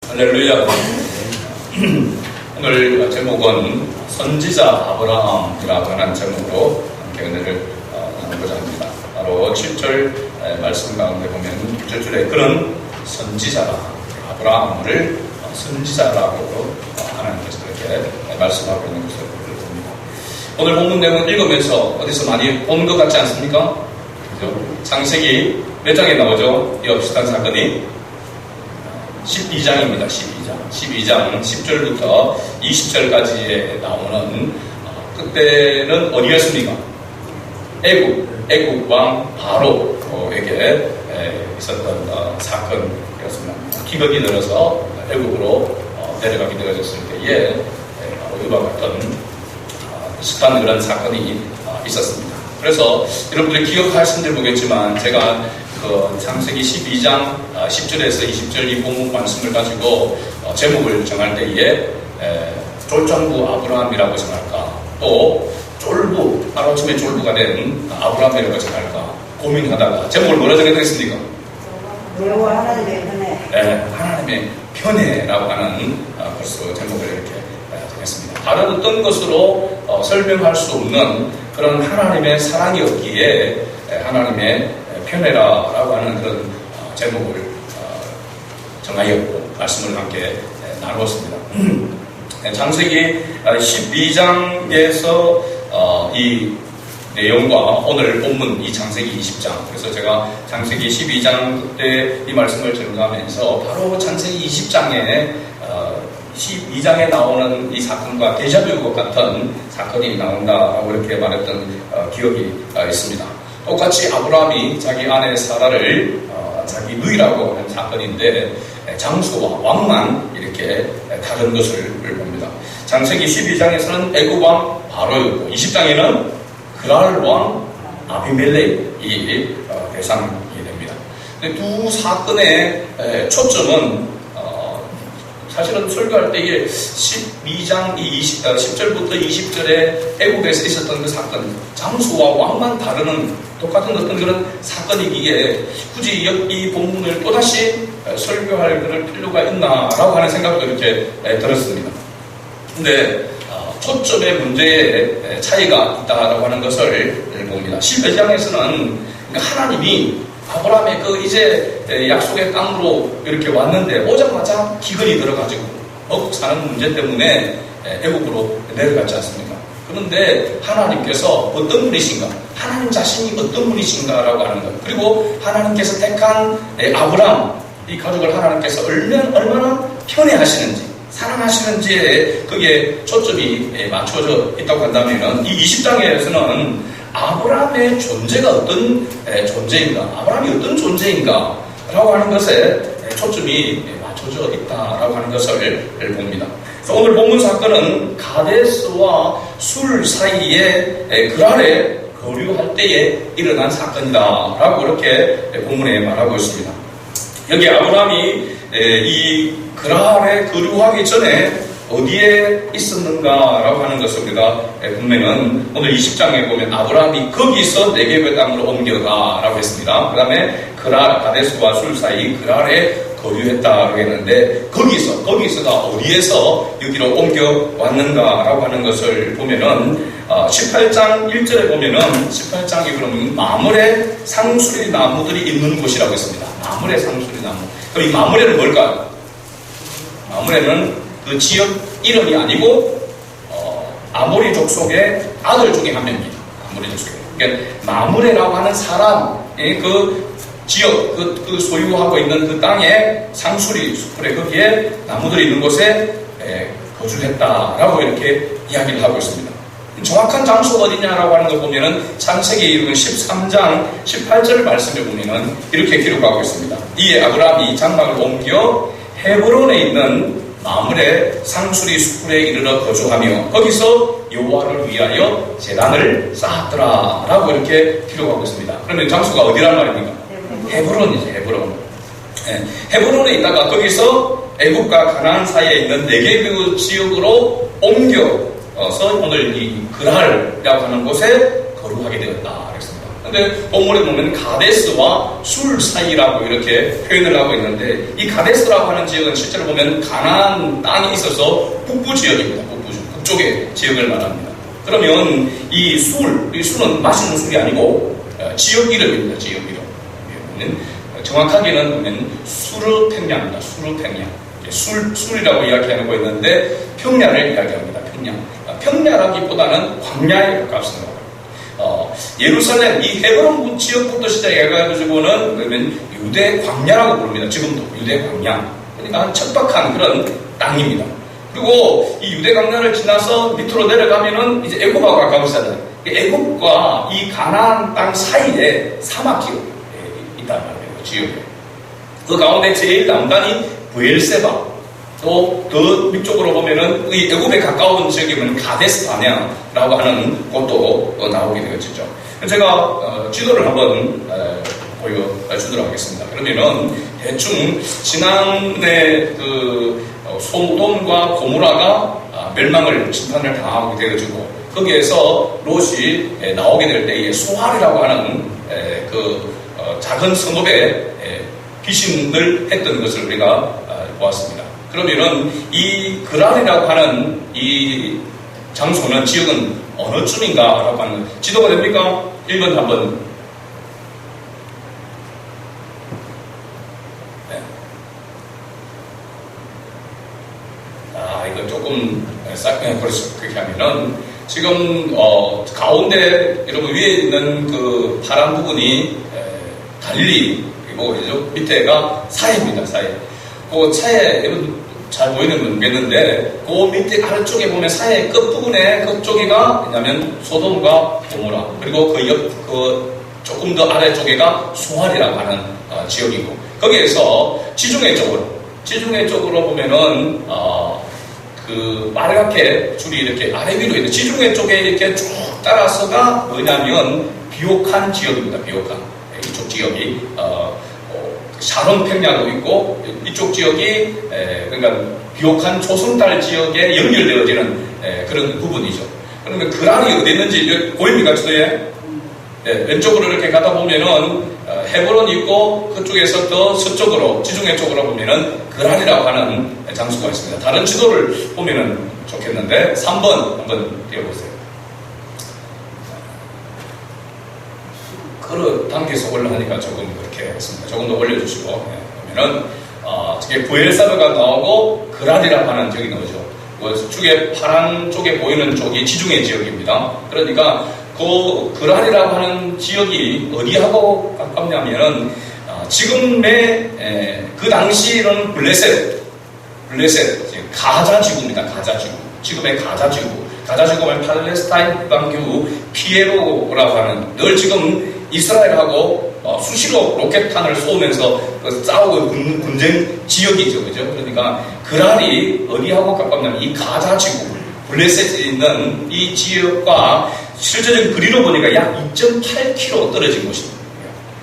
할렐루야. 오늘 제목은 선지자 아브라함이라고 하는 제목으로 함께 은혜를 나누고자 합니다. 바로 7절 말씀 가운데 보면 1절에 그는 선지자라, 아브라함을 선지자라고 하나님께서 그렇게 말씀하고 있는 것을 봅니다. 오늘 본문 내용 읽으면서 어디서 많이 본 것 같지 않습니까? 그죠? 창세기 몇 장에 나오죠? 이 비슷한 사건이 12장입니다. 12장 10절부터 20절까지에 나오는 그때는 어디였습니까? 애국 왕 바로에게 있었던 사건이었습니다. 기근이 들어서 애국으로 내려가게 되어졌을 때에 바로 이와 같은 습한 그런 사건이 있었습니다. 그래서 여러분들이 기억하신지 모르겠지만 제가 그 창세기 12장 10절에서 20절 이 본문 말씀을 가지고 제목을 정할 때에 쫄정부 아브라함이라고 정할까, 또 쫄부, 하루아침에 쫄부가 된 아브라함이라고 정할까 고민하다가 제목을 뭐라 정했겠습니까? 여호와 하나님의 편에. 네, 하나님의 편에라고 하는 벌써 제목을 이렇게 정했습니다. 다른 어떤 것으로 설명할 수 없는 그런 하나님의 사랑이었기에 하나님의 편해라라고 하는 그런 제목을 정하였고 말씀을 함께 나누었습니다. 창세기 12장에서 이 내용과 오늘 본문 이 창세기 20장, 그래서 제가 창세기 12장 때 이 말씀을 전가하면서 바로 창세기 20장에 12장에 나오는 이 사건과 데자뷰 같은 사건이 나온다라고 이렇게 말했던 기억이 있습니다. 똑같이 아브라함이 자기 아내 사라를 자기 누이라고 하는 사건인데 장수와 왕만 이렇게 다른 것을 봅니다. 창세기 12장에서는 애굽 왕 바로였고 20장에는 그랄 왕 아비멜렉이 대상이 됩니다. 두 사건의 초점은 사실은 설교할 때에 12장 10절부터 20절에 애국에서 있었던 그 사건, 장수와 왕만 다루는 똑같은 어떤 그런 사건이기에 굳이 이 본문을 또다시 설교할 그럴 필요가 있나라고 하는 생각도 이렇게 들었습니다. 근데 초점의 문제에 차이가 있다라고 하는 것을 봅니다. 12장에서는 하나님이 아브라함의 그 이제 약속의 땅으로 이렇게 왔는데 오자마자 기근이 들어가지고 먹고 사는 문제 때문에 애국으로 내려갔지 않습니까? 그런데 하나님께서 어떤 분이신가? 하나님 자신이 어떤 분이신가라고 하는 것. 그리고 하나님께서 택한 아브라함, 이 가족을 하나님께서 얼마나 편애하시는지, 사랑하시는지에 그게 초점이 맞춰져 있다고 한다면 이 20장에서는 아브라함의 존재가 어떤 존재인가, 아브라함이 어떤 존재인가 라고 하는 것에 초점이 맞춰져 있다라고 하는 것을 봅니다. 그래서 오늘 본문 사건은 가데스와 술 사이에 그랄에 거류할 때에 일어난 사건이다라고 이렇게 본문에 말하고 있습니다. 여기 아브라함이 이 그랄에 거류하기 전에 어디에 있었는가라고 하는 것을 우리가 보면은 오늘 20장에 보면 아브라함이 거기서 네겝의 땅으로 옮겨가라고 했습니다. 그 다음에 그랄, 가데스와 술 사이 그랄에 거류했다고 했는데 거기서가 어디에서 여기로 옮겨왔는가라고 하는 것을 보면은 18장 1절에 보면은 18장이 그러면 마므레 상수리 나무들이 있는 곳이라고 했습니다. 마므레 상수리 나무. 그럼 이 마므레는 뭘까요? 마므레는 그 지역 이름이 아니고 아모리 족속의 아들 중에 한 명입니다. 아모리 족속의. 그러니까 마므레라고 하는 사람의 그 지역, 그 소유하고 있는 그 땅에 상수리 숲에 거기에 나무들이 있는 곳에 거주했다라고 이렇게 이야기를 하고 있습니다. 정확한 장소가 어디냐라고 하는 걸 보면은 창세기 13장 18절 말씀에 보면은 이렇게 기록하고 있습니다. 이에 아브라함이 장막을 옮겨 헤브론에 있는 마므레 상수리 숲에 이르러 거주하며 거기서 여호와를 위하여 제단을 쌓았더라라고 이렇게 기록하고 있습니다. 그러면 장소가 어디란 말입니까? 헤브론이죠. 헤브론. 헤브론에 있다가 거기서 애굽과 가나안 사이에 있는 네겝 지역으로 옮겨서 오늘 이 그랄이라고 하는 곳에 거주하게 되었다 그랬습니다. 근데 본문에 보면 가데스와 술 사이라고 이렇게 표현을 하고 있는데, 이 가데스라고 하는 지역은 실제로 보면 가나안 땅이 있어서 북부 지역입니다. 북쪽의 지역을 말합니다. 그러면 이 술은 마시는 술이 아니고 지역 이름입니다. 지역 이름. 정확하게는 보면 수르평야입니다. 수르평야. 술이라고 이야기하는 거 있는데 평야를 이야기합니다. 평야라기보다는 광야에 가깝습니다. 예루살렘 이 헤브론 지역부터 시작해가지고는 그러면 유대 광야라고 부릅니다. 지금도 유대 광야. 그러니까 척박한 그런 땅입니다. 그리고 이 유대 광야를 지나서 밑으로 내려가면은 이제 애굽하고 가까워지잖아요. 애굽과 이 가나안 땅 사이에 사막이 있단 말이에요. 지역에. 그 가운데 제일 남단이 브엘세바. 또 더 위쪽으로 보면은 이 애굽에 가까운 지역이면 가데스 바네아라고 하는 곳도 나오게 되어지죠. 제가 지도를 한번 보여주도록 하겠습니다. 그러면은 대충 지난해 그 소돔과 고모라가 멸망을 심판을 당하게 되어지고 거기에서 롯이 나오게 될 때에 소알이라고 하는 작은 성읍에 귀신을 했던 것을 우리가 보았습니다. 그러면은 이 그랄이라고 하는 이 장소는 지역은 어느 쯤인가라고 하는 지도가 됩니까? 1번 한번. 네. 이거 조금 그렇죠. 그렇게 하면은 지금 가운데 여러분 위에 있는 그 파란 부분이 갈릴리 그리고 밑에가 사해입니다. 사해. 그 차에 여러분 잘 보이는 모르겠는데 그 밑에 아래쪽에 보면 사해 끝부분에 그쪽에가 뭐냐면 소돔과 고모라 그리고 그 조금 더 아래쪽에가 소알이라고 하는 지역이고 거기에서 지중해 쪽으로 보면은 그 빨갛게 줄이 이렇게 아래 위로 있는 지중해 쪽에 이렇게 쭉 따라서가 뭐냐면 비옥한 지역입니다. 비옥한 이쪽 지역이 샤론 평야도 있고 이쪽 지역이 그러니까 비옥한 초승달 지역에 연결되어지는 그런 부분이죠. 그러면 그랄이 어디 있는지 보입니까? 지도에? 왼쪽으로 이렇게 가다 보면은 헤브론이 있고 그쪽에서 더 서쪽으로 지중해 쪽으로 보면은 그랄이라고 하는 장소가 있습니다. 다른 지도를 보면은 좋겠는데 3번 한번 띄워보세요. 그릇 당겨서 올라가니까 조금 그렇게 했습니다. 조금 더 올려주시고 그러면은 저게 브엘사르가 나오고 그랄이라고 하는 지역이 나오죠. 쪽에 파란 쪽에 보이는 쪽이 지중해 지역입니다. 그러니까 그 그랄이라고 하는 지역이 어디하고 가깝냐면은 지금의 그 당시는 블레셋 가자 지구입니다. 가자 지구. 지금의 가자 지구. 가자 지구는 팔레스타인 국방기구 피에로라고 하는 늘 지금 이스라엘하고 수시로 로켓탄을 쏘면서 싸우고 군쟁 지역이죠. 그죠? 그러니까 그랄이 어디하고 가깝냐면 이 가자 지구, 블레셋에 있는 이 지역과 실제적인 거리로 보니까 약 2.8km 떨어진 곳입니다.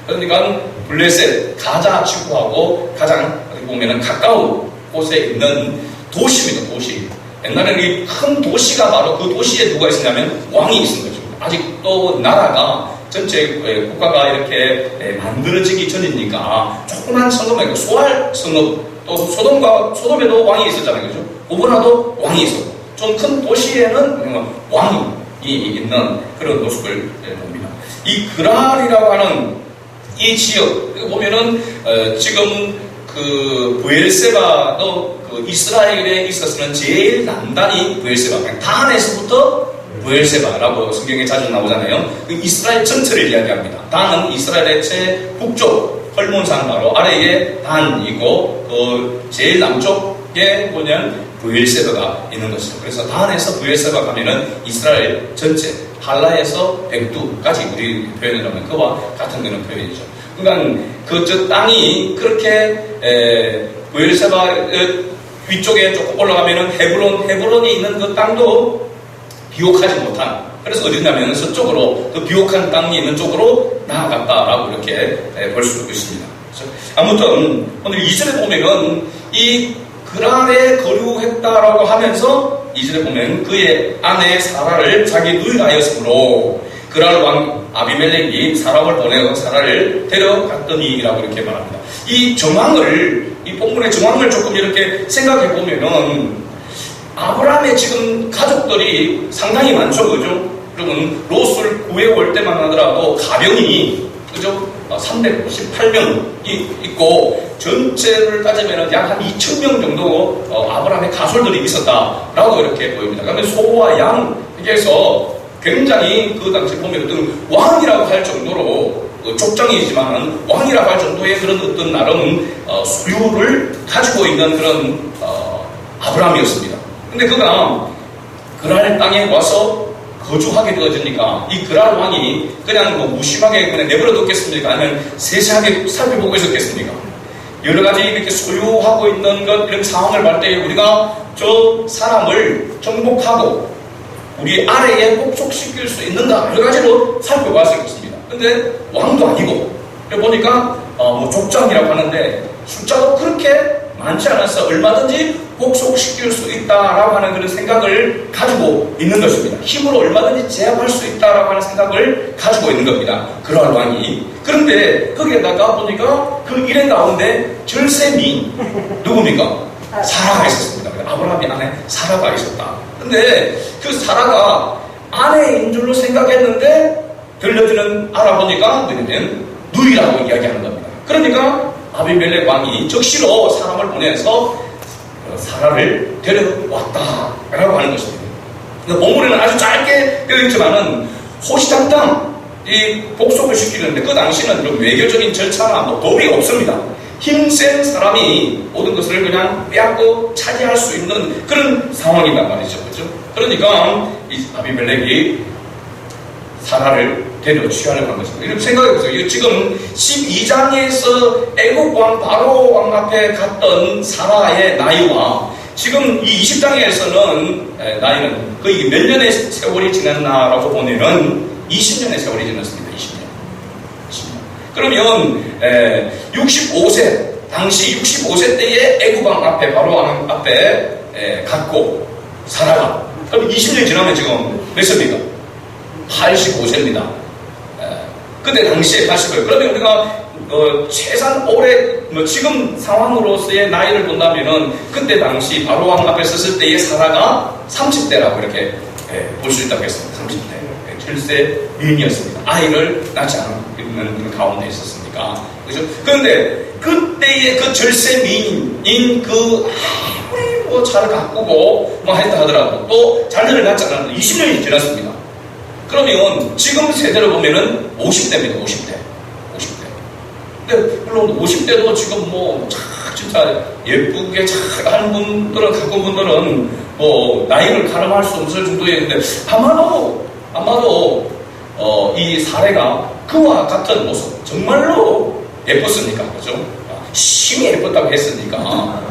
그러니까 블레셋, 가자 지구하고 가장 어떻게 보면은 가까운 곳에 있는 도시입니다. 도시. 옛날에는 이 큰 도시가 바로 그 도시에 누가 있었냐면 왕이 있은 거죠. 아직도 나라가 전체 국가가 이렇게 만들어지기 전이니까 조그만 성읍, 소알 성읍, 또 소돔에도 왕이 있었잖아요. 그죠? 고모라도 왕이 있었고, 좀 큰 도시에는 왕이 있는 그런 모습을 봅니다. 이 그랄이라고 하는 이 지역, 보면은, 지금 그 브엘세바도 그 이스라엘에 있어서는 제일 남단이 브엘세바, 그냥 단에서부터 브엘세바라고 성경에 자주 나오잖아요. 그 이스라엘 전체를 이야기합니다. 단은 이스라엘의 북쪽 헐몬산 바로 아래에 단이고 그 제일 남쪽에 보면 브엘세바가 있는 것이죠. 그래서 단에서 브엘세바 가면은 이스라엘 전체 할라에서 백두까지 우리 표현을 하면 그와 같은 그런 표현이죠. 그러니까 그 땅이 그렇게 브엘세바 위쪽에 조금 올라가면은 헤브론이 있는 그 땅도 비옥하지 못한, 그래서 어디냐면 서쪽으로 그 비옥한 땅이 있는 쪽으로 나아갔다라고 이렇게 볼 수 있습니다. 아무튼 오늘 2절에 보면은 이 그랄에 거류했다라고 하면서 2절에 보면 그의 아내 사라를 자기 누이라 하였으므로 그랄 왕 아비멜렉이 사람을 보내어 사라를 데려갔더니라고 이렇게 말합니다. 이 정황을, 이 본문의 정황을 조금 이렇게 생각해 보면은 아브라함의 지금 가족들이 상당히 많죠, 그죠? 그러면 롯을 구해올 때만 하더라도 가병이, 그죠? 398명이 있고 전체를 따지면 약 한 2,000명 정도 아브라함의 가솔들이 있었다라고 이렇게 보입니다. 그러면 소와 양에서 굉장히 그 당시 보면 어떤 왕이라고 할 정도로 족장이지만 왕이라고 할 정도의 그런 어떤 나름 소유를 가지고 있는 그런 아브라함이었습니다. 근데 그가 그랄 땅에 와서 거주하게 되어지니까 이 그랄 왕이 그냥 뭐 무심하게 그냥 내버려 뒀겠습니까? 아니면 세세하게 살펴보고 있었겠습니까? 여러 가지 이렇게 소유하고 있는 것, 이런 상황을 볼 때 우리가 저 사람을 정복하고 우리 아래에 복속시킬 수 있는가 여러 가지로 살펴봤을 것입니다. 근데 왕도 아니고 보니까 뭐 족장이라고 하는데 숫자도 그렇게 많지 않아서 얼마든지 복속시킬 수 있다라고 하는 그런 생각을 가지고 있는 것입니다. 힘으로 얼마든지 제압할 수 있다라고 하는 생각을 가지고 있는 겁니다. 그러한 왕이. 그런데 거기에다가 보니까 그 일행 가운데 절세미 누굽니까? 사라가 있었습니다. 아브라함이 안에 사라가 있었다. 근데 그 사라가 아내인 줄로 생각했는데 들려주는 알아보니까 뭐냐면 누이라고 이야기하는 겁니다. 그러니까 아비멜렉 왕이 적시로 사람을 보내서 사라를 데려왔다라고 하는 것입니다. 본문에는 아주 짧게 되어 있지만은 호시탐탐 이 복속을 시키는데 그 당시는 좀 외교적인 절차나 뭐 법이 없습니다. 힘센 사람이 모든 것을 그냥 빼앗고 차지할 수 있는 그런 상황이란 말이죠. 그렇죠? 그러니까 이 아비멜렉이 사라를 데려 취하려고 한 것입니다. 이렇게 생각해보세요. 지금 12장에서 애국 왕 바로 왕 앞에 갔던 사라의 나이와 지금 이 20장에서는 나이는 거의 몇 년의 세월이 지났나라고 보면은 20년의 세월이 지났습니다. 20년. 그러면 65세 당시 65세 때의 애국 왕 앞에 바로 왕 앞에 갔고 사라가 그럼 20년이 지나면 지금 몇 세입니까? 85세입니다. 그때 당시에 85세. 그러면 우리가 최소한 올해 지금 상황으로서의 나이를 본다면은 그때 당시 바로 왕 앞에 섰을 때의 사라가 30대라고 이렇게 볼 수 있다고 했습니다. 30대. 7세 미인이었습니다. 아이를 낳지 않는 가운데 있었으니까. 그죠? 그런데 그때의 그 절세 미인인 그 아무리 뭐 잘 가꾸고 뭐 했다 하더라도 또 자녀를 낳지 않았는데 20년이 지났습니다. 그러면 지금 세대를 보면은 50대입니다. 50대. 근데 물론 50대도 지금 뭐 진짜 예쁘게 잘 하는 분들은 가꾼 분들은 뭐 나이를 가늠할 수 없을 정도였는데 아마도 이 사례가 그와 같은 모습 정말로 예뻤습니까? 그죠? 심히 예뻤다고 했으니까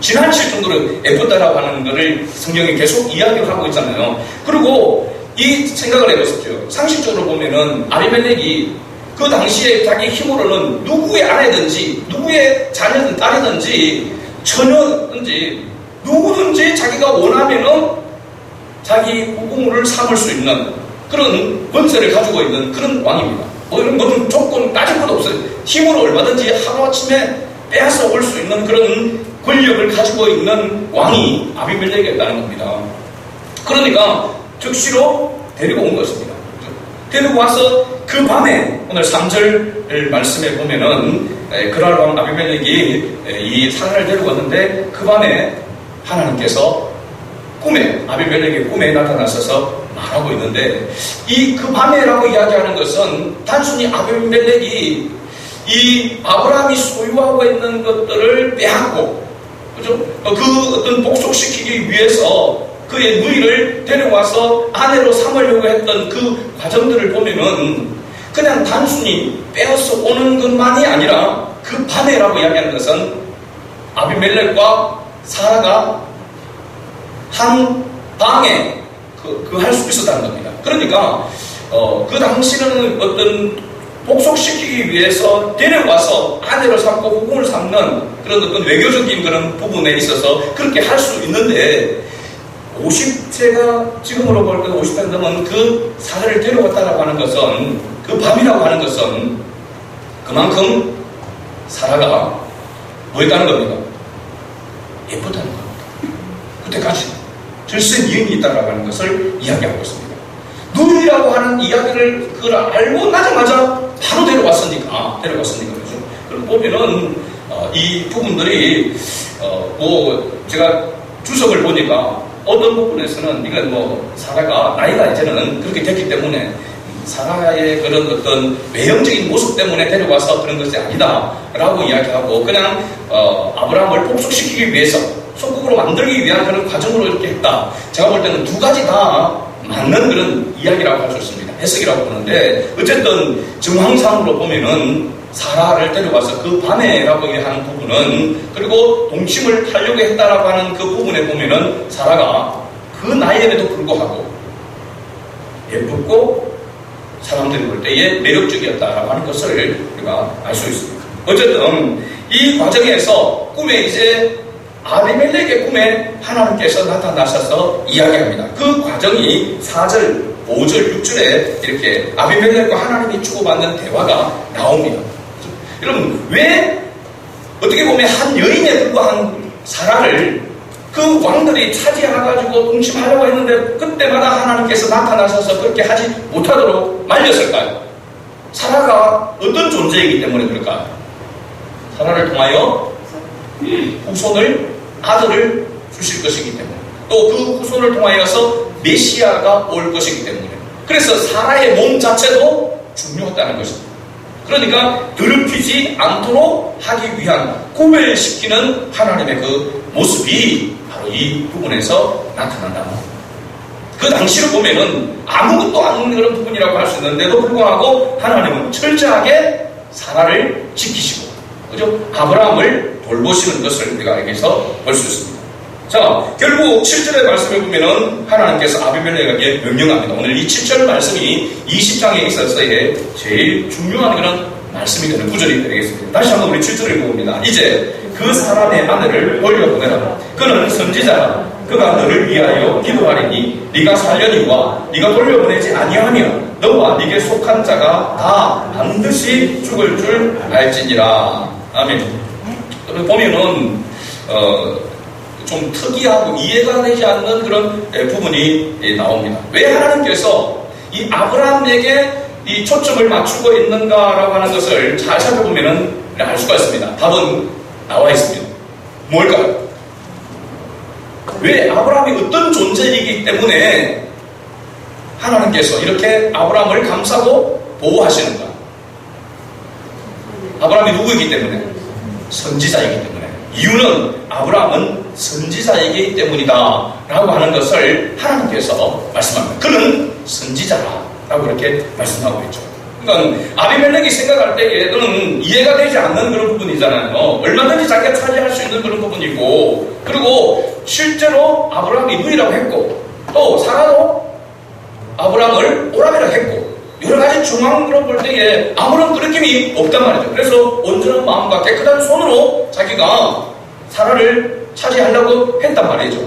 지나칠 정도로 예뻤다라고 하는 것을 성경이 계속 이야기를 하고 있잖아요. 그리고 이 생각을 해보십시오. 상식적으로 보면은 아비멜렉이 그 당시에 자기 힘으로는 누구의 아내든지 누구의 자녀든 딸이든지 처녀든지 누구든지 자기가 원하면은 자기 후궁을 삼을 수 있는 그런 권세를 가지고 있는 그런 왕입니다. 이런 모든 조건 따질 것도 없어요. 힘으로 얼마든지 하루아침에 빼앗아 올 수 있는 그런 권력을 가지고 있는 왕이 아비멜렉이었다는 겁니다. 그러니까 즉시로 데리고 온 것입니다. 데리고 와서 그 밤에 오늘 3절 말씀에 보면은 그랄 왕 아비멜렉이 이 사라를 데리고 왔는데 그 밤에 하나님께서 아비멜렉의 꿈에 나타나셔서 말하고 있는데 이 그 밤에라고 이야기하는 것은 단순히 아비멜렉이 이 아브라함이 소유하고 있는 것들을 빼앗고 그죠? 그 어떤 복속시키기 위해서 그의 누이를 데려와서 아내로 삼으려고 했던 그 과정들을 보면은 그냥 단순히 빼앗어 오는 것만이 아니라 그 밤에라고 이야기하는 것은 아비멜렉과 사라가 한 방에 할 수 있었다는 겁니다. 그러니까 그 당시는 어떤 복속시키기 위해서 데려와서 아내를 삼고 후궁을 삼는 그런 어떤 외교적인 그런 부분에 있어서 그렇게 할 수 있는데 50세가 지금으로 볼 때 50세 넘은 그 사라를 데려왔다라고 하는 것은, 그 밤이라고 하는 것은 그만큼 사라가 뭐 했다는 겁니까? 예쁘다는 겁니다. 그때까지 절세 미행이 있다라고 하는 것을 이야기하고 있습니다. 누이라고 하는 이야기를 그걸 알고 나자마자 바로 데려왔으니까 그렇죠. 그럼 보면은 이 부분들이 뭐 제가 주석을 보니까 어떤 부분에서는 이건 뭐 사라가 나이가 이제는 그렇게 됐기 때문에 사라의 그런 어떤 외형적인 모습 때문에 데려와서 그런 것이 아니다라고 이야기하고, 그냥 아브라함을 복속시키기 위해서 속국으로 만들기 위한 그런 과정으로 이렇게 했다. 제가 볼 때는 두 가지 다 맞는 그런 이야기라고 할 수 있습니다. 해석이라고 보는데, 어쨌든 정황상으로 보면은 사라를 데려와서 그 밤에라고 하는 부분은, 그리고 동침을 하려고 했다라고 하는 그 부분에 보면은 사라가 그 나이에도 불구하고 예쁘고 사람들이 볼 때에 매력적이었다라고 하는 것을 우리가 알 수 있습니다. 어쨌든 이 과정에서 꿈에 이제 아비멜렉의 꿈에 하나님께서 나타나셔서 이야기합니다. 그 과정이 4절, 5절, 6절에 이렇게 아비멜렉과 하나님이 주고받는 대화가 나옵니다. 여러분, 왜 어떻게 보면 한 여인에 불과한 사라를 그 왕들이 차지해가지고 동침하려고 했는데 그때마다 하나님께서 나타나셔서 그렇게 하지 못하도록 말렸을까요? 사라가 어떤 존재이기 때문에 그럴까요? 사라를 통하여 후손을, 아들을 주실 것이기 때문에, 또 그 후손을 통하여서 메시아가 올 것이기 때문에, 그래서 사라의 몸 자체도 중요하다는 것입니다. 그러니까 더럽히지 않도록 하기 위한 구별시키는 하나님의 그 모습이 바로 이 부분에서 나타난다. 그 당시를 보면은 아무것도 아닌 그런 부분이라고 할 수 있는데도 불구하고 하나님은 철저하게 사라를 지키시고, 그죠? 아브라함을 돌보시는 것을 우리가 여기서 볼 수 있습니다. 자, 결국 7절의 말씀을 보면은 하나님께서 아비멜렉에게 명령합니다. 오늘 이 7절 말씀이 20장에 있어서의 제일 중요한 그런 말씀이 되는 구절이 되겠습니다. 다시 한번 우리 7절을 읽어봅니다. 이제 그 사람의 아내를 돌려보내라. 그는 선지자라. 그가 너를 위하여 기도하리니 네가 살려니와 네가 돌려보내지 아니하며 너와 네게 속한 자가 다 반드시 죽을 줄 알지니라. 아멘. 보면은 좀 특이하고 이해가 되지 않는 그런 부분이 나옵니다. 왜 하나님께서 이 아브라함에게 이 초점을 맞추고 있는가라고 하는 것을 잘 살펴보면 알 수가 있습니다. 답은 나와 있습니다. 뭘까요? 왜 아브라함이 어떤 존재이기 때문에 하나님께서 이렇게 아브라함을 감싸고 보호하시는가? 아브라함이 누구이기 때문에? 선지자이기 때문에. 이유는 아브라함은 선지자이기 때문이다 라고 하는 것을 하나님께서 말씀합니다. 그는 선지자라고 이렇게 말씀하고 있죠. 그러니까 아비멜렉이 생각할 때에는 이해가 되지 않는 그런 부분이잖아요. 얼마든지 자기가 차지할 수 있는 그런 부분이고, 그리고 실제로 아브라함이 누이라고 했고, 또 사라도 아브라함을 오라비라고 했고, 여러 가지 중앙으로 볼 때에 아무런 느낌이 없단 말이죠. 그래서 온전한 마음과 깨끗한 손으로 자기가 사라를 차지하려고 했단 말이죠.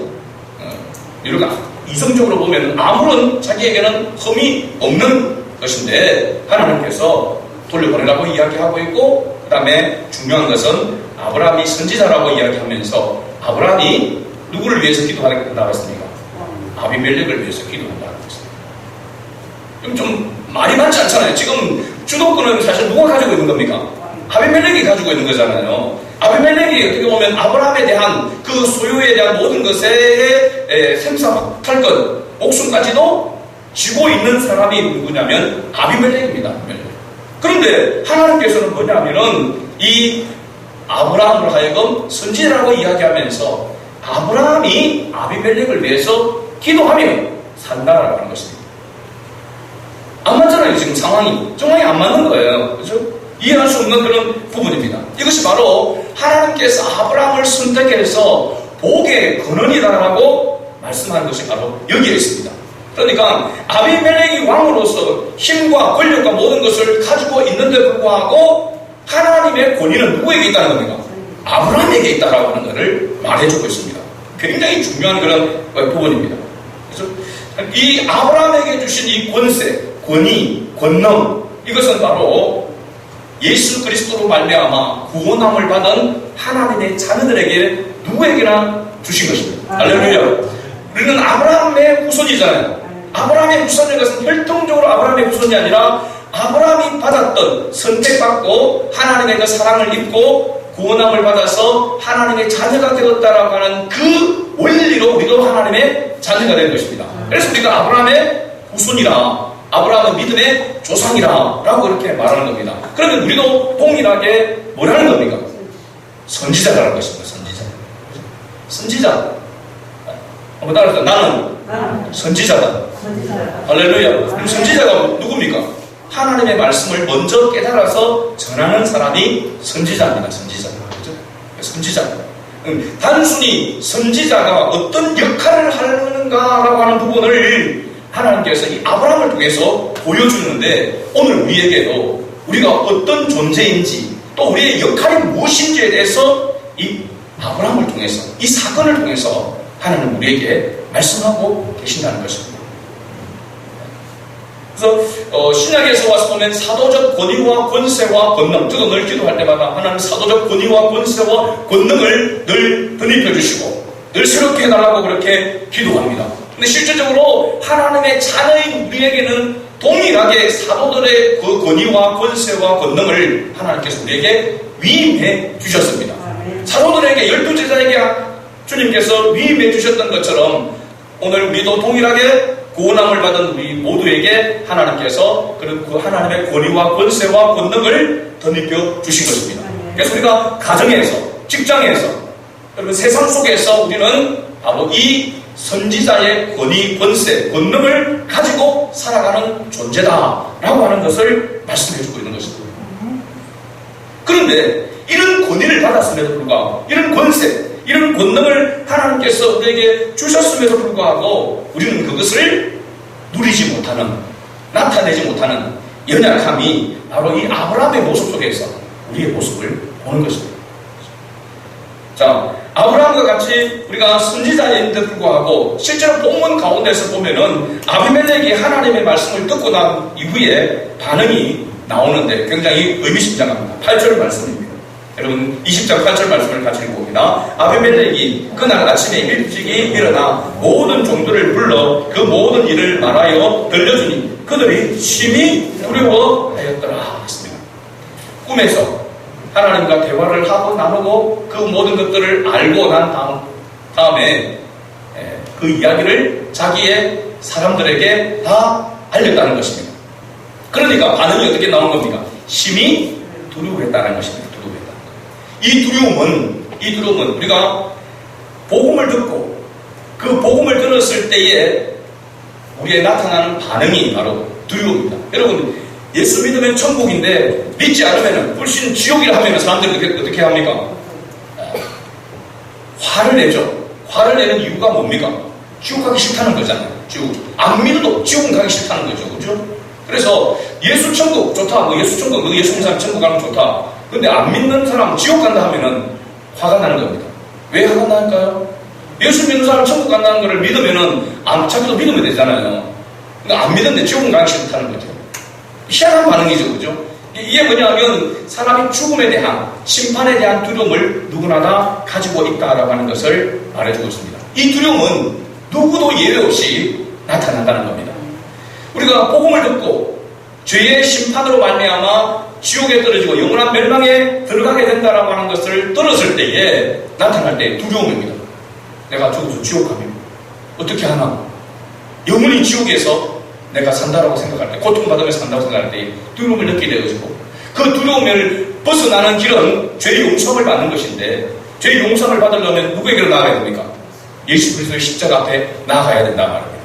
여러 가지 이성적으로 보면 아무런 자기에게는 흠이 없는 것인데 하나님께서 돌려보내라고 이야기하고 있고, 그 다음에 중요한 것은 아브라함이 선지자라고 이야기하면서 아브라함이 누구를 위해서 기도한다고 했습니까? 아비멜렉을 위해서 기도한다고 했습니다. 그럼 좀 말이 많지 않잖아요. 지금 주도권은 사실 누가 가지고 있는 겁니까? 아비멜렉이 가지고 있는 거잖아요. 아비멜렉이 어떻게 보면 아브라함에 대한 그 소유에 대한 모든 것에 생사탈 것, 목숨까지도 쥐고 있는 사람이 누구냐면 아비멜렉입니다. 그런데 하나님께서는 뭐냐면은 이 아브라함을 하여금 선지자라고 이야기하면서 아브라함이 아비멜렉을 위해서 기도하며 산다라고 하는 것입니다. 안 맞잖아요. 지금 정황이 안 맞는 거예요. 그렇죠? 이해할 수 없는 그런 부분입니다. 이것이 바로 하나님께서 아브라함을 선택해서 복의 근원이다라고 말씀하는 것이 바로 여기에 있습니다. 그러니까 아비멜렉이 왕으로서 힘과 권력과 모든 것을 가지고 있는데 불구하고 하나님의 권위는 누구에게 있다는 겁니까? 아브라함에게 있다라고 하는 것을 말해주고 있습니다. 굉장히 중요한 그런 부분입니다. 그래서 이 아브라함에게 주신 이 권세, 권위, 권능, 이것은 바로 예수 그리스도로 말미암아 구원함을 받은 하나님의 자녀들에게 누구에게나 주신 것입니다. 할렐루야. 우리는 아브라함의 후손이잖아요. 아브라함의 후손인 것은 혈통적으로 아브라함의 후손이 아니라 아브라함이 받았던 선택받고 하나님의 그 사랑을 입고 구원함을 받아서 하나님의 자녀가 되었다라고 하는 그 원리로 우리도 하나님의 자녀가 된 것입니다. 그래서 우리가 아브라함의 후손이라, 아브라함은 믿음의 조상이라 라고 그렇게 말하는 겁니다. 그러면 우리도 동일하게 뭐라는 겁니까? 선지자라는 것입니다. 선지자. 한번 따라서 나는 선지자다. 할렐루야. 그럼 선지자가 누굽니까? 하나님의 말씀을 먼저 깨달아서 전하는 사람이 선지자입니다. 선지자. 그렇죠? 선지자. 단순히 선지자가 어떤 역할을 하는가라고 하는 부분을 하나님께서 이 아브라함을 통해서 보여주는데, 오늘 우리에게도 우리가 어떤 존재인지 또 우리의 역할이 무엇인지에 대해서 이 아브라함을 통해서, 이 사건을 통해서 하나님 우리에게 말씀하고 계신다는 것입니다. 그래서 신약에서 와서 보면 사도적 권위와 권세와 권능, 저도 늘 기도할 때마다 하나님 사도적 권위와 권세와 권능을 늘 덧입혀 주시고 늘 새롭게 해달라고 그렇게 기도합니다. 근데 실질적으로 하나님의 자녀인 우리에게는 동일하게 사도들의 그 권위와 권세와 권능을 하나님께서 우리에게 위임해 주셨습니다. 사도들에게 12제자에게 주님께서 위임해 주셨던 것처럼 오늘 우리도 동일하게 구원함을 받은 우리 모두에게 하나님께서 그 하나님의 권위와 권세와 권능을 덧입혀 주신 것입니다. 그래서 우리가 가정에서, 직장에서, 여러분 세상 속에서 우리는 바로 이 선지자의 권위, 권세, 권능을 가지고 살아가는 존재다라고 하는 것을 말씀해 주고 있는 것입니다. 그런데 이런 권위를 받았음에도 불구하고, 이런 권세, 이런 권능을 하나님께서 우리에게 주셨음에도 불구하고 우리는 그것을 누리지 못하는, 나타내지 못하는 연약함이 바로 이 아브라함의 모습 속에서 우리의 모습을 보는 것입니다. 자, 아브라함과 같이 우리가 선지자인데도 불구하고 실제로 본문 가운데서 보면은 아비멜렉이 하나님의 말씀을 듣고 난 이후에 반응이 나오는데 굉장히 의미심장합니다. 8절 말씀입니다. 여러분 20장 8절 말씀을 같이 읽어봅니다. 아비멜렉이 그날 아침에 일찍이 일어나 모든 종들을 불러 그 모든 일을 말하여 들려주니 그들이 심히 두려워하였더라 했습니다. 꿈에서 하나님과 대화를 하고 나누고 그 모든 것들을 알고 난 다음에 그 이야기를 자기의 사람들에게 다 알렸다는 것입니다. 그러니까 반응이 어떻게 나온 겁니까? 심히 두려워했다는 것입니다. 이 두려움은 우리가 복음을 듣고 그 복음을 들었을 때에 우리에 나타나는 반응이 바로 두려움입니다. 여러분, 예수 믿으면 천국인데 믿지 않으면 불신 지옥이라 하면 사람들이 어떻게 합니까? 화를 내죠. 화를 내는 이유가 뭡니까? 지옥 가기 싫다는 거잖아요. 지옥. 안 믿어도 지옥은 가기 싫다는 거죠. 그죠? 그래서 예수 천국 좋다. 예수 천국, 예수 믿는 사람 천국 가면 좋다. 근데 안 믿는 사람 지옥 간다 하면은 화가 나는 겁니다. 왜 화가 날까요? 예수 믿는 사람 천국 간다는 것을 믿으면은 자기도 믿으면 되잖아요. 그러니까 안 믿는데 지옥은 가기 싫다는 거죠. 희한한 반응이죠. 그죠? 이게 뭐냐면 사람이 죽음에 대한, 심판에 대한 두려움을 누구나 다 가지고 있다라고 하는 것을 말해주고 있습니다. 이 두려움은 누구도 예외 없이 나타난다는 겁니다. 우리가 복음을 듣고 죄의 심판으로 말미암아 지옥에 떨어지고 영원한 멸망에 들어가게 된다라고 하는 것을 들었을 때에 나타날 때 두려움입니다. 내가 죽어서 지옥 가면 어떻게 하나? 영원히 지옥에서 내가 산다라고 생각할 때, 고통받으면서 산다고 생각할 때 두려움을 느끼게 되어지고, 그 두려움을 벗어나는 길은 죄 용서를 받는 것인데, 죄 용서를 받으려면 누구에게로 나아가야 됩니까? 예수 그리스도의 십자가 앞에 나아가야 된다 말입니다.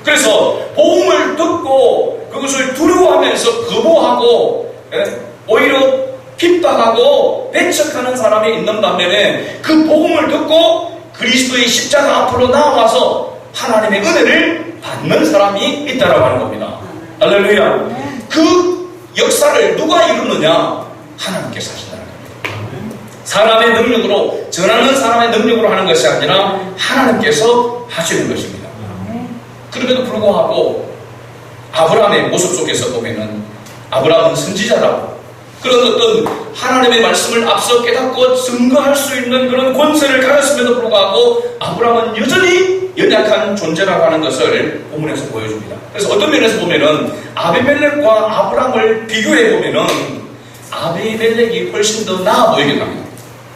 그래서 복음을 듣고 그것을 두려워하면서 거부하고 오히려 핍박하고 배척하는 사람이 있는 반면에 그 복음을 듣고 그리스도의 십자가 앞으로 나와서 하나님의 은혜를 받는 사람이 있다라고 하는 겁니다. 할렐루야. 그 역사를 누가 이루느냐? 하나님께서 하신다는 겁니다. 사람의 능력으로, 전하는 사람의 능력으로 하는 것이 아니라 하나님께서 하시는 것입니다. 그럼에도 불구하고 아브라함의 모습 속에서 보면은 아브라함은 선지자라고 그런 어떤 하나님의 말씀을 앞서 깨닫고 증거할 수 있는 그런 권세를 가졌음에도 불구하고 아브라함은 여전히 연약한 존재라고 하는 것을 본문에서 보여줍니다. 그래서 어떤 면에서 보면은 아비멜렉과 아브라함을 비교해 보면은 아비멜렉이 훨씬 더 나아 보이게 합니다.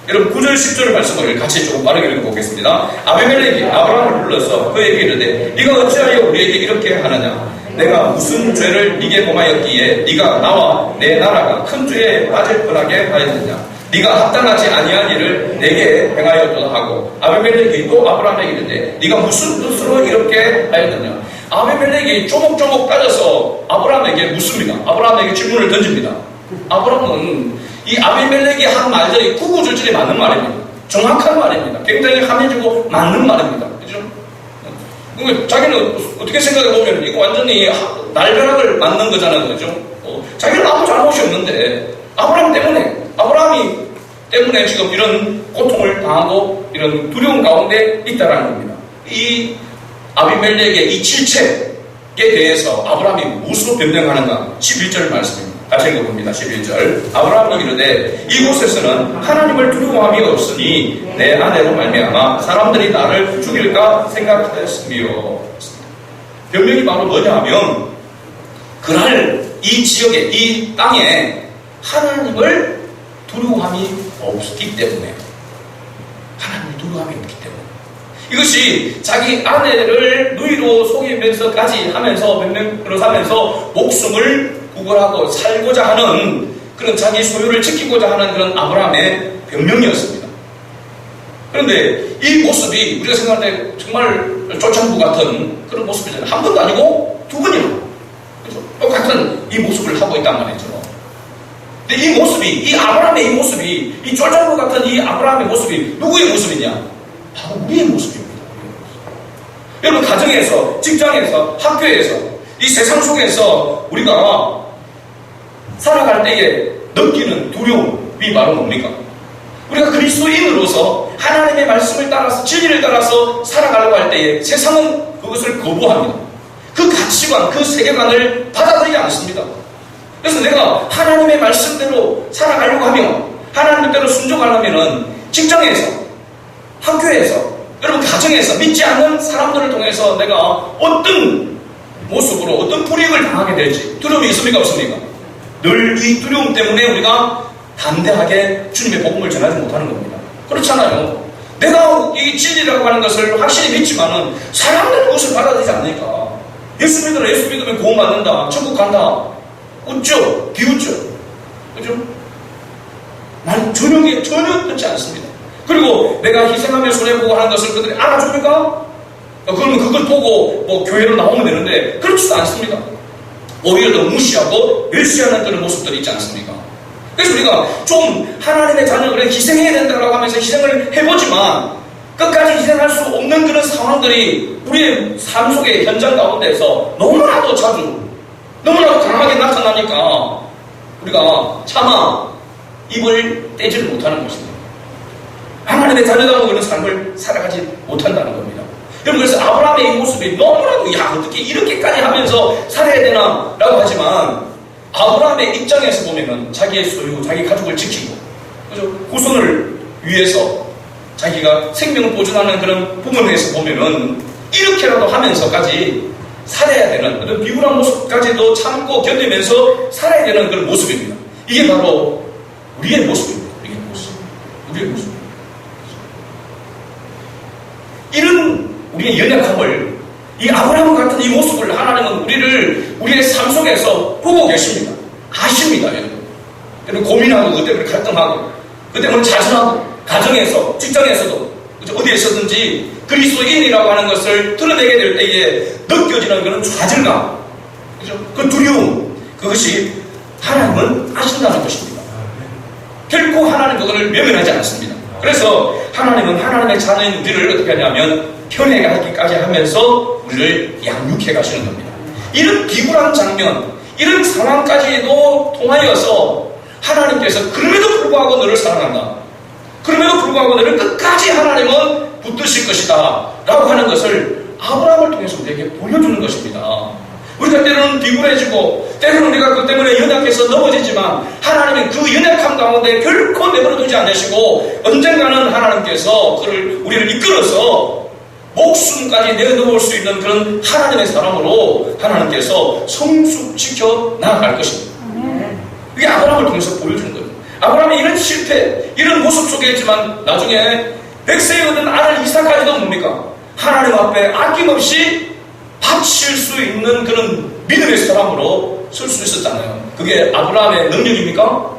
여러분 9절 10절의 말씀을 같이 조금 빠르게 읽어보겠습니다. 아비멜렉이 아브라함을 불러서 그에게 이르되 네가 어찌하여 우리에게 이렇게 하느냐 내가 무슨 죄를 네게 범하였기에 네가 나와 내 나라가 큰 죄에 빠질 뻔하게 하였느냐 네가 합당하지 아니한 일을 내게 행하였도다 하고 아비멜렉이 또 아브라함에게 이르되 네가 무슨 뜻으로 이렇게 하였느냐 아비멜렉이 조목조목 따져서 아브라함에게 묻습니다. 아브라함에게 질문을 던집니다. 아브라함은 이 아비멜렉이 한 말들이 구구절절히 맞는 말입니다. 정확한 말입니다. 굉장히 함해지고 맞는 말입니다. 그죠? 자기는 어떻게 생각해 보면 이거 완전히 날벼락을 맞는 거잖아요. 그죠? 자기는 아무 잘못이 없는데 아브라함이 때문에 지금 이런 고통을 당하고 이런 두려움 가운데 있다라는 겁니다. 이 아비멜렉의 이 질책에 대해서 아브라함이 무엇으로 변명하는가? 11절 말씀입니다. 다시 읽어봅니다. 11절 아브라함이 이르되 이곳에서는 하나님을 두려워함이 없으니 내 아내로 말미암아 사람들이 나를 죽일까 생각하였으며 변명이 바로 뭐냐 하면 그날 이 지역에 이 땅에 하나님을 두려워함이 없기 때문에 하나님을 두려워함이 없기 때문에 이것이 자기 아내를 누이로 속이면서까지 하면서 변명으로 사면서 목숨을 구걸하고 살고자 하는 그런 자기 소유를 지키고자 하는 그런 아브라함의 변명이었습니다. 그런데 이 모습이 우리가 생각할 때 정말 조창부 같은 그런 모습이잖아요. 한 번도 아니고 두 번이나 똑같은 이 모습을 하고 있단 말이죠. 근데 이 모습이 이 아브라함의 이 모습이 이 조창부 같은 이 아브라함의 모습이 누구의 모습이냐? 바로 우리의 모습입니다. 여러분 가정에서 직장에서 학교에서 이 세상 속에서 우리가 살아갈 때에 느끼는 두려움이 바로 뭡니까? 우리가 그리스도인으로서 하나님의 말씀을 따라서 진리를 따라서 살아가려고 할 때에 세상은 그것을 거부합니다. 그 가치관, 그 세계관을 받아들이지 않습니다. 그래서 내가 하나님의 말씀대로 살아가려고 하며 하나님 뜻대로 순종하려면 직장에서 학교에서 여러분 가정에서 믿지 않는 사람들을 통해서 내가 어떤 모습으로 어떤 불이익을 당하게 될지 두려움이 있습니까 없습니까? 늘 이 두려움 때문에 우리가 담대하게 주님의 복음을 전하지 못하는 겁니다. 그렇잖아요. 내가 이 진리라고 하는 것을 확실히 믿지만은 사람들은 그것을 받아들이지 않으니까 예수 믿으면 구원받는다 천국 간다 웃죠 비웃죠 그죠? 나는 전혀 그렇지 않습니다. 그리고 내가 희생하며 손해보고 하는 것을 그들이 알아줍니까? 그러면 그걸 보고 뭐 교회로 나오면 되는데 그렇지도 않습니다. 오히려 더 무시하고 멸시하는 그런 모습들이 있지 않습니까? 그래서 우리가 좀 하나님의 자녀를 희생해야 된다고 하면서 희생을 해보지만 끝까지 희생할 수 없는 그런 상황들이 우리의 삶 속의 현장 가운데서 너무나도 자주 너무나도 강하게 나타나니까 우리가 차마 입을 떼지를 못하는 것입니다. 하나님의 자녀다운 그런 삶을 살아가지 못한다는 겁니다. 여러분 그래서 아브라함의 이 모습이 너무나도 야 어떻게 이렇게까지 하면서 살아야 되나 라고 하지만 아브라함의 입장에서 보면은 자기의 소유, 자기 가족을 지키고 그죠? 후손을 위해서 자기가 생명을 보존하는 그런 부분에서 보면은 이렇게라도 하면서까지 살아야 되는 그런 비굴한 모습까지도 참고 견디면서 살아야 되는 그런 모습입니다. 이게 바로 우리의 모습입니다. 우리의 모습. 이런 우리의 연약함을 이 아브라함 같은 이 모습을 하나님은 우리의 삶 속에서 보고 계십니다. 아십니다. 여러분 고민하고 그 때문에 갈등하고 그 때문에 자신하고 가정에서 직장에서도 어디에서든지 그리스도인이라고 하는 것을 드러내게 될 때에 느껴지는 그런 좌절감 그죠? 그 두려움 그것이 하나님은 아신다는 것입니다. 결코 하나님 그것을 외면하지 않습니다. 그래서 하나님은 하나님의 자녀인 우리를 어떻게 하냐면 편애하기까지 하면서 우리를 양육해 가시는 겁니다. 이런 비굴한 장면, 이런 상황까지도 통하여서 하나님께서 그럼에도 불구하고 너를 사랑한다. 그럼에도 불구하고 너를 끝까지 하나님은 붙드실 것이다. 라고 하는 것을 아브라함을 통해서 우리에게 보여주는 것입니다. 우리가 때로는 비굴해지고 때로는 우리가 그 때문에 연약해서 넘어지지만 하나님은 그 연약함 가운데 결코 내버려두지 않으시고 언젠가는 하나님께서 우리를 이끌어서 목숨까지 내놓을 수 있는 그런 하나님의 사람으로 하나님께서 성숙시켜 나아갈 것입니다. 이게 아브라함을 통해서 보여주는 거예요. 아브라함이 이런 실패, 이런 모습 속에 있지만 나중에 백세에 얻은 아들 이삭까지도 뭡니까? 하나님 앞에 아낌없이 바칠 수 있는 그런 믿음의 사람으로 설 수 있었잖아요. 그게 아브라함의 능력입니까?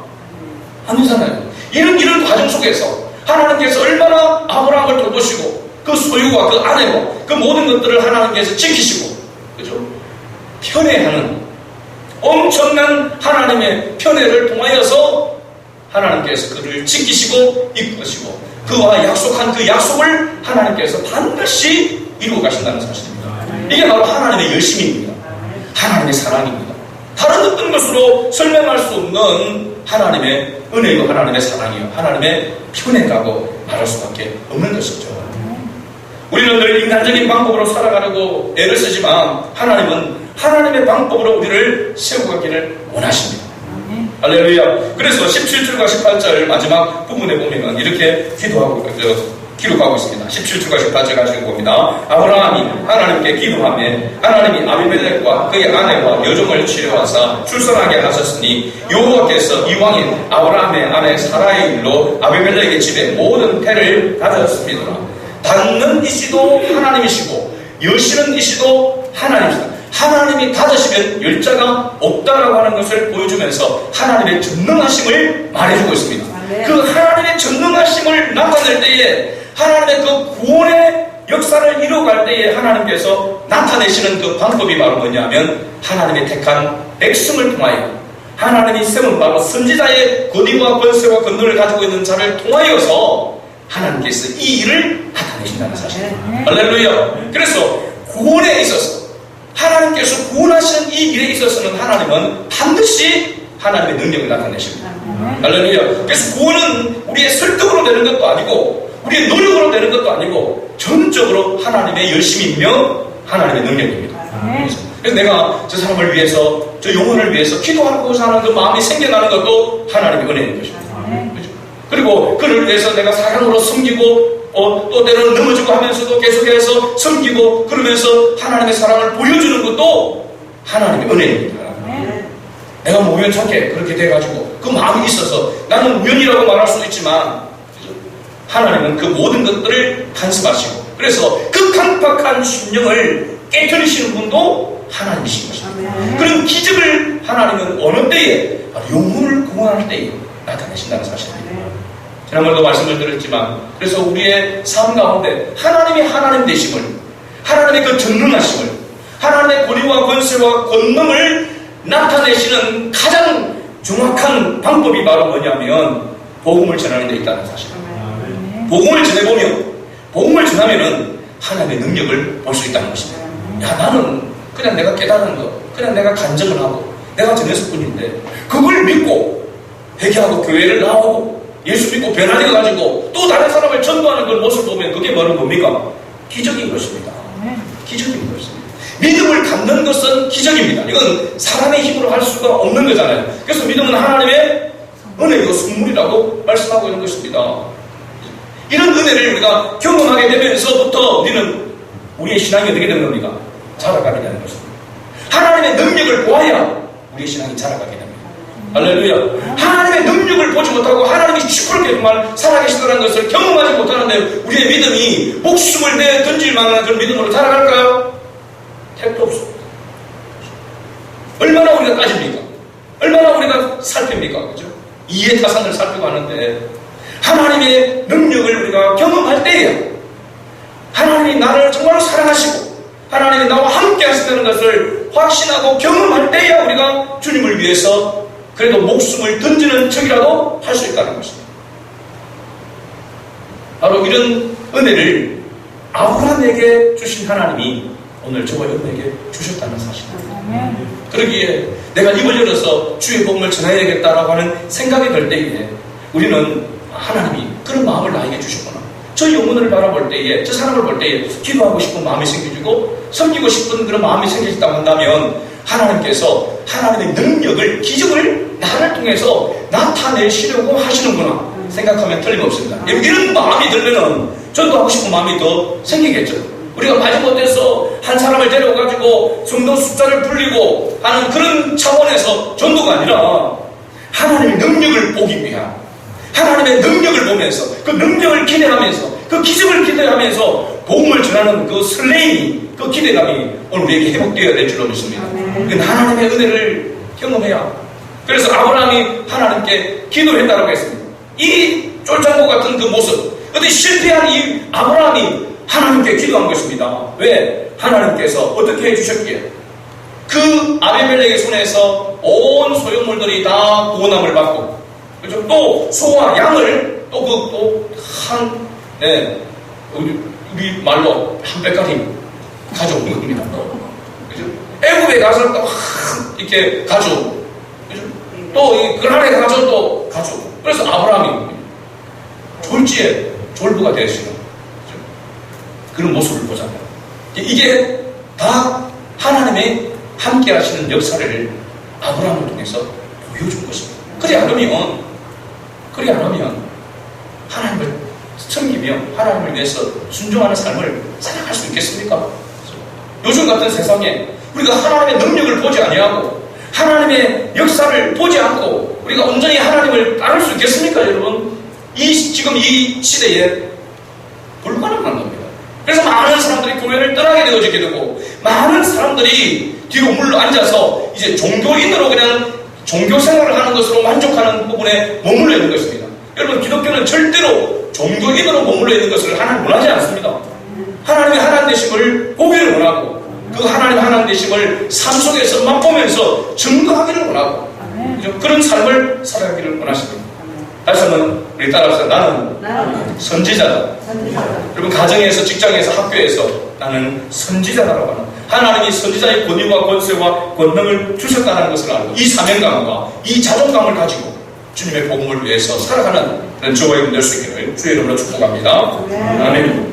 아니잖아요. 이런 과정 속에서 하나님께서 얼마나 아브라함을 돌보시고 그 소유와 그 아내와 그 모든 것들을 하나님께서 지키시고, 그죠? 편애하는 엄청난 하나님의 편애를 통하여서 하나님께서 그를 지키시고 이끄시고 그와 약속한 그 약속을 하나님께서 반드시 이루어 가신다는 사실입니다. 이게 바로 하나님의 열심입니다. 하나님의 사랑입니다. 다른 어떤 것으로 설명할 수 없는 하나님의 은혜이고 하나님의 사랑이요, 하나님의 편애라고 말할 수밖에 없는 것이죠. 우리는 늘 인간적인 방법으로 살아가려고 애를 쓰지만 하나님은 하나님의 방법으로 우리를 세우고 가기를 원하십니다. 할렐루야. 그래서 17절과 18절 마지막 부분에 보면 이렇게 기록하고 있습니다. 17절과 18절 가지고 봅니다. 아브라함이 하나님께 기도하며 하나님이 아비멜렉과 그의 아내와 여종을 치료하사 출산하게 하셨으니 여호와께서 이왕인 아브라함의 아내 사라의 일로 아비멜렉의 집에 모든 태를 가졌습니다. 닿는 이시도 하나님이시고 여시는 이시도 하나님이시다. 하나님이 닫으시면 열자가 없다라고 하는 것을 보여주면서 하나님의 전능하심을 말해주고 있습니다. 그 하나님의 전능하심을 나타낼 때에 하나님의 그 구원의 역사를 이루어갈 때에 하나님께서 나타내시는 그 방법이 바로 뭐냐면 하나님의 택한 백성을 통하여 하나님이 세운 바로 선지자의 권위와 권세와 권능을 가지고 있는 자를 통하여서 하나님께서 이 일을 나타내신다는 사실입니다. 할렐루야. 그래서 구원에 있어서 하나님께서 구원하시는 이 일에 있어서는 하나님은 반드시 하나님의 능력을 나타내십니다. 할렐루야. 그래서 구원은 우리의 설득으로 되는 것도 아니고 우리의 노력으로 되는 것도 아니고 전적으로 하나님의 열심이며 하나님의 능력입니다. 그래서 내가 저 사람을 위해서 저 영혼을 위해서 기도하고자 하는 그 마음이 생겨나는 것도 하나님의 은혜인 것입니다. 그리고 그를 위해서 내가 사랑으로 섬기고 또 때로는 넘어지고 하면서도 계속해서 섬기고 그러면서 하나님의 사랑을 보여주는 것도 하나님의 은혜입니다. 내가 뭐 우연찮게 그렇게 돼가지고 그 마음이 있어서 나는 우연이라고 말할 수 있지만 하나님은 그 모든 것들을 간섭하시고 그래서 그 강팍한 심령을 깨뜨리시는 분도 하나님이신 것입니다. 그런 기적을 하나님은 어느 때에 영혼을 구원할 때에 나타내신다는 사실입니다. 지난번에도 말씀을 드렸지만 그래서 우리의 삶 가운데 하나님이 하나님 되심을 하나님의 그 전능하심을 하나님의 권위와 권세와 권능을 나타내시는 가장 정확한 방법이 바로 뭐냐면 복음을 전하는 데 있다는 사실입니다. 복음을 전해보면 복음을 전하면은 하나님의 능력을 볼 수 있다는 것입니다. 야, 나는 그냥 내가 깨달은 거 그냥 내가 간증을 하고 내가 전했을 뿐인데 그걸 믿고 회개하고 교회를 나오고 예수 믿고 변화되어 가지고 또 다른 사람을 전도하는 그 모습을 보면 그게 바로 뭡니까? 기적인 것입니다. 기적인 것입니다. 믿음을 갖는 것은 기적입니다. 이건 사람의 힘으로 할 수가 없는 거잖아요. 그래서 믿음은 하나님의 은혜이고 선물이라고 말씀하고 있는 것입니다. 이런 은혜를 우리가 경험하게 되면서부터 우리는 우리의 신앙이 어떻게 되는 겁니까? 자라가게 되는 것입니다. 하나님의 능력을 보아야 우리의 신앙이 자라가게 됩니다. 할렐루야. 하나님의 능력을 보지 못하고 하나님이 시끄럽게 정말 살아계시다는 것을 경험하지 못하는데 우리의 믿음이 목숨을 내 던질 만한 그런 믿음으로 자라갈까요? 택도 없습니다. 얼마나 우리가 따집니까? 얼마나 우리가 살핍니까? 그죠? 이해타산을 살피고 하는데 하나님의 능력을 우리가 경험할 때에 하나님이 나를 정말로 사랑하시고 하나님이 나와 함께 하신다는 것을 확신하고 경험할 때야 우리가 주님을 위해서 그래도 목숨을 던지는 척이라도 할 수 있다는 것입니다. 바로 이런 은혜를 아브라함에게 주신 하나님이 오늘 저와 여러분에게 주셨다는 사실입니다. 그러기에 내가 입을 열어서 주의 복음을 전해야겠다라고 하는 생각이 들 때에 우리는 하나님이 그런 마음을 나에게 주셨구나. 저 영혼을 바라볼 때에, 저 사람을 볼 때에 기도하고 싶은 마음이 생겨지고 섬기고 싶은 그런 마음이 생겨진다고 한다면 하나님께서 하나님의 능력을, 기적을 나를 통해서 나타내시려고 하시는구나 생각하면 틀림없습니다. 이런 마음이 들면은 전도하고 싶은 마음이 더 생기겠죠. 우리가 마지못해서 한 사람을 데려가지고 성도 숫자를 불리고 하는 그런 차원에서 전도가 아니라 하나님의 능력을 보기 위한, 하나님의 능력을 보면서 그 능력을 기대하면서 그 기적을 기대하면서 복음을 전하는 그 설레임이, 그 기대감이 오늘 우리에게 회복되어야 될 줄로 믿습니다. 그건 하나님의 은혜를 경험해야. 그래서 아브라함이 하나님께 기도했다고 했습니다. 이 쫄장고 같은 그 모습, 어디 실패한 이 아브라함이 하나님께 기도한 것입니다. 왜? 하나님께서 어떻게 해주셨기에 그 아비멜렉의 손에서 온 소유물들이 다 구원함을 받고, 그렇죠? 또 소와 양을 우리 말로 한 배까지 가져온 겁니다. 그죠? 애굽에 가서 또 이렇게 가져오고, 그죠? 또 그날에 가서 또 가져오고. 그래서 아브라함이 졸지에 졸부가 되시는, 그죠? 그런 모습을 보잖아요. 이게 다 하나님의 함께 하시는 역사를 아브라함을 통해서 보여준 것입니다. 그리 않으면 하나님을 섬기며 하나님을 위해서 순종하는 삶을 살아갈 수 있겠습니까? 요즘 같은 세상에 우리가 하나님의 능력을 보지 아니하고 하나님의 역사를 보지 않고 우리가 온전히 하나님을 따를 수 있겠습니까, 여러분? 지금 이 시대에 불가능한 겁니다. 그래서 많은 사람들이 교회를 떠나게 되어지게 되고, 많은 사람들이 뒤로 물러앉아서 이제 종교인으로 그냥 종교 생활을 하는 것으로 만족하는 부분에 머물러 있는 것입니다. 여러분, 기독교는 절대로 종교인으로 머물러 있는 것을 하나님 원하지 않습니다. 하나님의 하나님 되심을 보기를 원하고, 그 하나님 되심을 삶 속에서 맛보면서 증거하기를 원하고, 그런 삶을 살아가기를 원하십니다. 다시 한번 우리 따라서 나는 선지자다. 여러분, 가정에서, 직장에서, 학교에서 나는 선지자다라고 하는, 하나님이 선지자의 권위와 권세와 권능을 주셨다는 것을 알고 이 사명감과 이 자존감을 가지고 주님의 복음을 위해서 살아가는 그런 저와 여러분 될 수 있기를 주의 이름으로 축복합니다. 아멘.